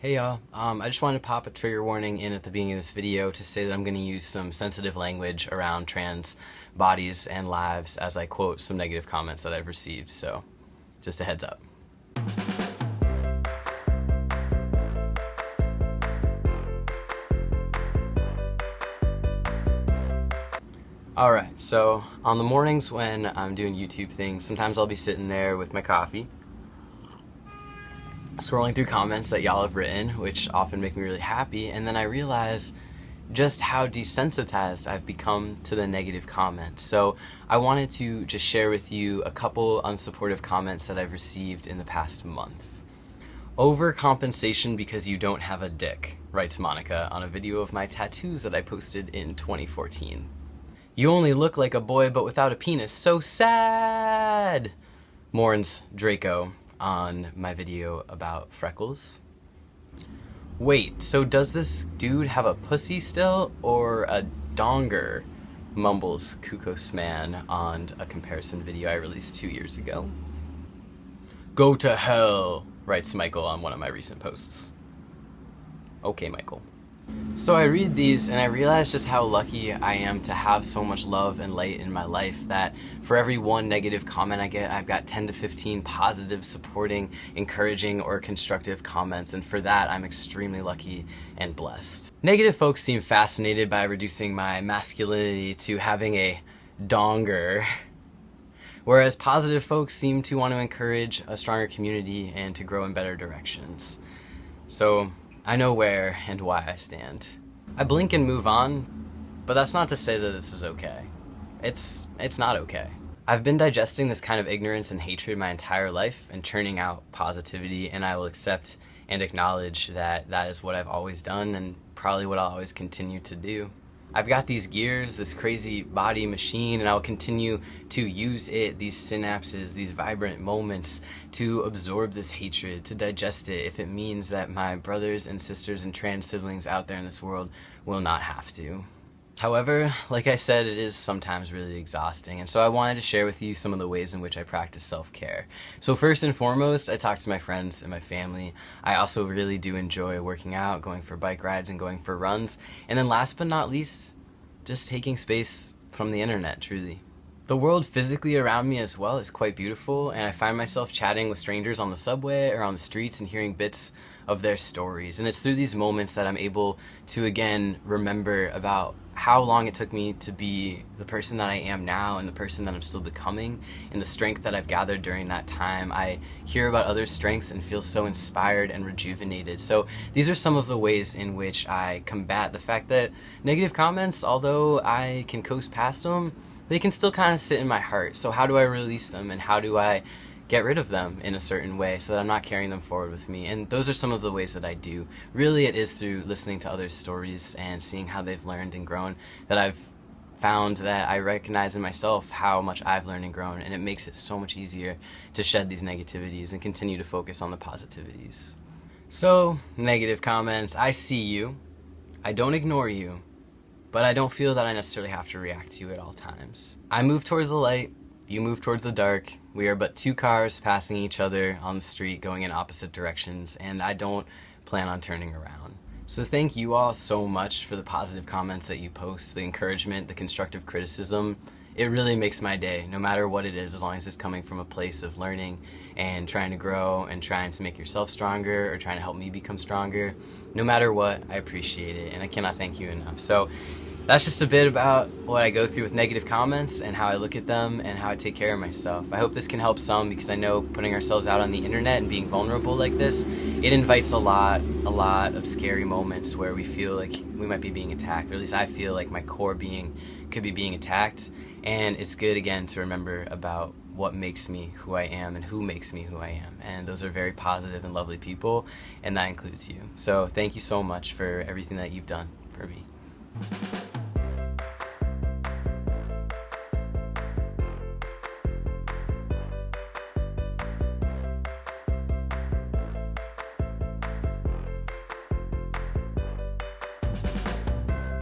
Hey y'all, I just wanted to pop a trigger warning in at the beginning of this video to say that I'm going to use some sensitive language around trans bodies and lives as I quote some negative comments that I've received, so just a heads up. Alright, so on the mornings when I'm doing YouTube things, sometimes I'll be sitting there with my coffee, scrolling through comments that y'all have written, which often make me really happy, and then I realize just how desensitized I've become to the negative comments. So I wanted to just share with you a couple unsupportive comments that I've received in the past month. Overcompensation because you don't have a dick, writes Monica on a video of my tattoos that I posted in 2014. You only look like a boy but without a penis, so sad, mourns Draco on my video about freckles. Wait, so does this dude have a pussy still, or a donger? Mumbles Kukos Man on a comparison video I released 2 years ago. Go to hell, writes Michael on one of my recent posts. Okay, Michael. So I read these and I realize just how lucky I am to have so much love and light in my life that for every one negative comment I get, I've got 10 to 15 positive, supporting, encouraging, or constructive comments, and for that I'm extremely lucky and blessed. Negative folks seem fascinated by reducing my masculinity to having a donger, whereas positive folks seem to want to encourage a stronger community and to grow in better directions. So I know where and why I stand. I blink and move on, but that's not to say that this is okay. It's not okay. I've been digesting this kind of ignorance and hatred my entire life and churning out positivity, and I will accept and acknowledge that that is what I've always done and probably what I'll always continue to do. I've got these gears, this crazy body machine, and I'll continue to use it, these synapses, these vibrant moments, to absorb this hatred, to digest it, if it means that my brothers and sisters and trans siblings out there in this world will not have to. However, like I said, it is sometimes really exhausting, and so I wanted to share with you some of the ways in which I practice self-care. So first and foremost, I talk to my friends and my family. I also really do enjoy working out, going for bike rides, and going for runs. And then last but not least, just taking space from the internet, truly. The world physically around me as well is quite beautiful, and I find myself chatting with strangers on the subway or on the streets and hearing bits of their stories. And it's through these moments that I'm able to again remember about how long it took me to be the person that I am now and the person that I'm still becoming, and the strength that I've gathered during that time. I hear about others' strengths and feel so inspired and rejuvenated. So these are some of the ways in which I combat the fact that negative comments, although I can coast past them, they can still kind of sit in my heart. So how do I release them, and how do I get rid of them in a certain way so that I'm not carrying them forward with me? And those are some of the ways that I do. Really, it is through listening to others' stories and seeing how they've learned and grown that I've found that I recognize in myself how much I've learned and grown, and it makes it so much easier to shed these negativities and continue to focus on the positivities. So, negative comments, I see you, I don't ignore you, but I don't feel that I necessarily have to react to you at all times. I move towards the light, you move towards the dark. We are but two cars passing each other on the street going in opposite directions, and I don't plan on turning around. So thank you all so much for the positive comments that you post, the encouragement, the constructive criticism. It really makes my day, no matter what it is, as long as it's coming from a place of learning and trying to grow and trying to make yourself stronger or trying to help me become stronger. No matter what, I appreciate it, and I cannot thank you enough. So that's just a bit about what I go through with negative comments and how I look at them and how I take care of myself. I hope this can help some, because I know putting ourselves out on the internet and being vulnerable like this, it invites a lot of scary moments where we feel like we might be being attacked, or at least I feel like my core being could be being attacked. And it's good, again, to remember about what makes me who I am and who makes me who I am. And those are very positive and lovely people, and that includes you. So thank you so much for everything that you've done for me.